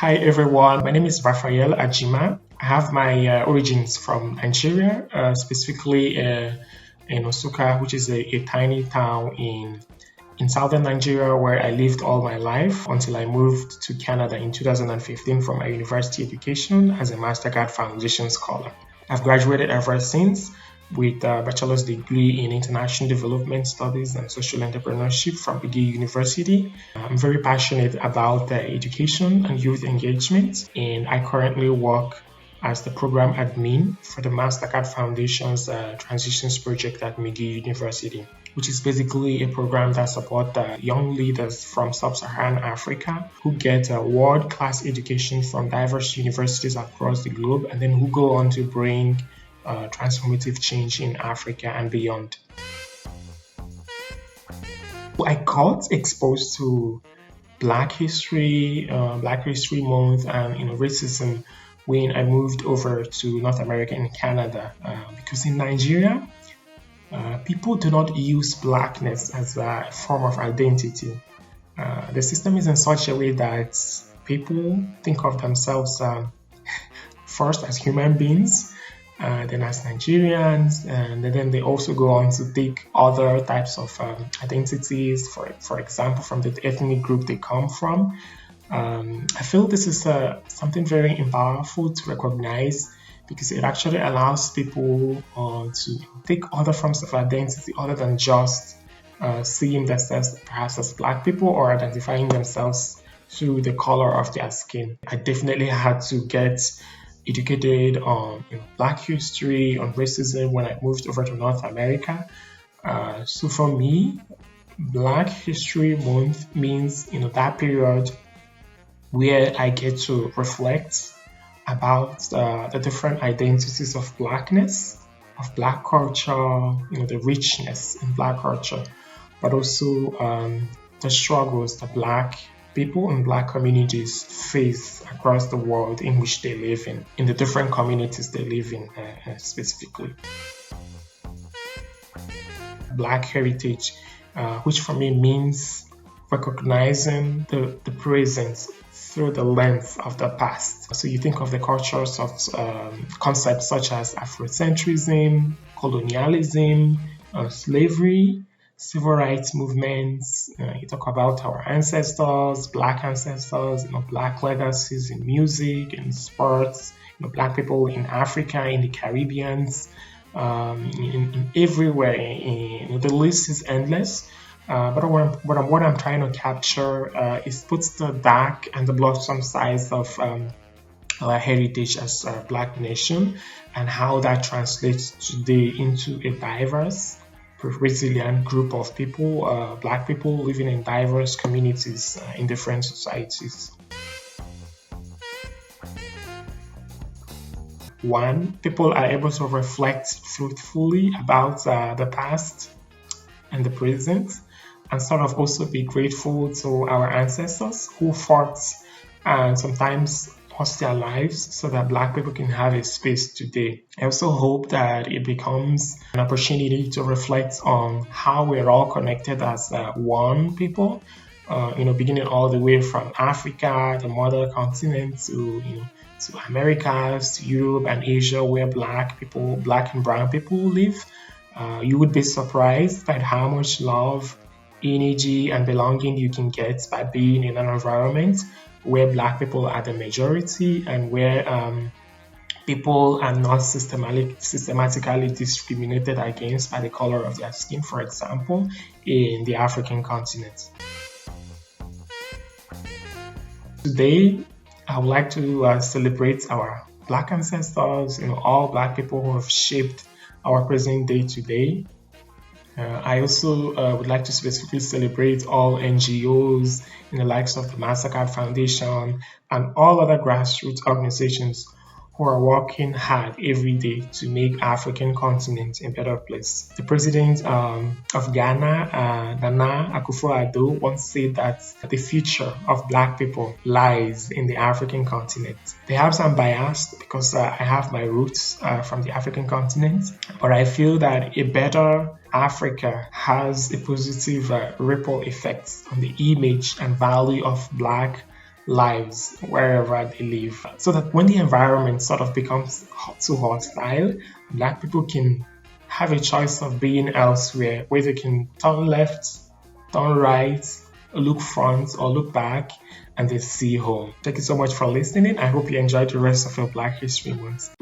Hi everyone, my name is Raphael Ajima. I have my origins from Nigeria, specifically in Osuka, which is a tiny town in southern Nigeria where I lived all my life until I moved to Canada in 2015 for my university education as a Mastercard Foundation Scholar. I've graduated ever since with a bachelor's degree in international development studies and social entrepreneurship from McGill University. I'm very passionate about education and youth engagement, and I currently work as the program admin for the Mastercard Foundation's Transitions Project at McGill University, which is basically a program that supports young leaders from sub-Saharan Africa who get a world-class education from diverse universities across the globe and then who go on to bring transformative change in Africa and beyond. I got exposed to Black History Month, and racism when I moved over to North America and Canada, because in Nigeria, people do not use Blackness as a form of identity. The system is in such a way that people think of themselves first as human beings, then as Nigerians, and then they also go on to take other types of identities, for example, from the ethnic group they come from. I feel this is something very powerful to recognize because it actually allows people to take other forms of identity other than just seeing themselves perhaps as Black people or identifying themselves through the color of their skin. I definitely had to get educated on Black history, on racism when I moved over to North America. So for me, Black History Month means that period where I get to reflect about the different identities of Blackness, of Black culture, the richness in Black culture, but also the struggles that Black people and Black communities face across the world in which they live in the different communities they live in specifically. Black heritage, which for me means recognizing the present through the lens of the past. So you think of the cultures of concepts such as Afrocentrism, colonialism, slavery, civil rights movements. You talk about our ancestors, Black ancestors, Black legacies in music, in sports, Black people in Africa, in the Caribbean, in everywhere. The list is endless. But what I'm trying to capture is both the dark and the blossom sides of our heritage as a Black nation and how that translates today into a diverse, resilient group of people, Black people living in diverse communities in different societies. One, people are able to reflect truthfully about the past and the present, and sort of also be grateful to our ancestors who fought and sometimes lost their lives so that Black people can have a space today. I also hope that it becomes an opportunity to reflect on how we're all connected as one people, beginning all the way from Africa, the mother continent, to Americas, to Europe and Asia, where Black and brown people live. You would be surprised at how much love, energy, and belonging you can get by being in an environment where Black people are the majority and where people are not systematically discriminated against by the color of their skin, for example, in the African continent. Today, I would like to celebrate our Black ancestors, all Black people who have shaped our present day today. I also would like to specifically celebrate all NGOs in the likes of the Mastercard Foundation and all other grassroots organizations who are working hard every day to make African continent a better place. The president of Ghana, Nana Akufo-Addo, once said that the future of Black people lies in the African continent. Perhaps I'm biased because I have my roots from the African continent, but I feel that a better Africa has a positive ripple effect on the image and value of Black lives wherever they live, so that when the environment sort of becomes too hostile, Black people can have a choice of being elsewhere, where they can turn left, turn right, look front, or look back, and they see home. Thank you so much for listening. I hope you enjoyed the rest of your Black History Month.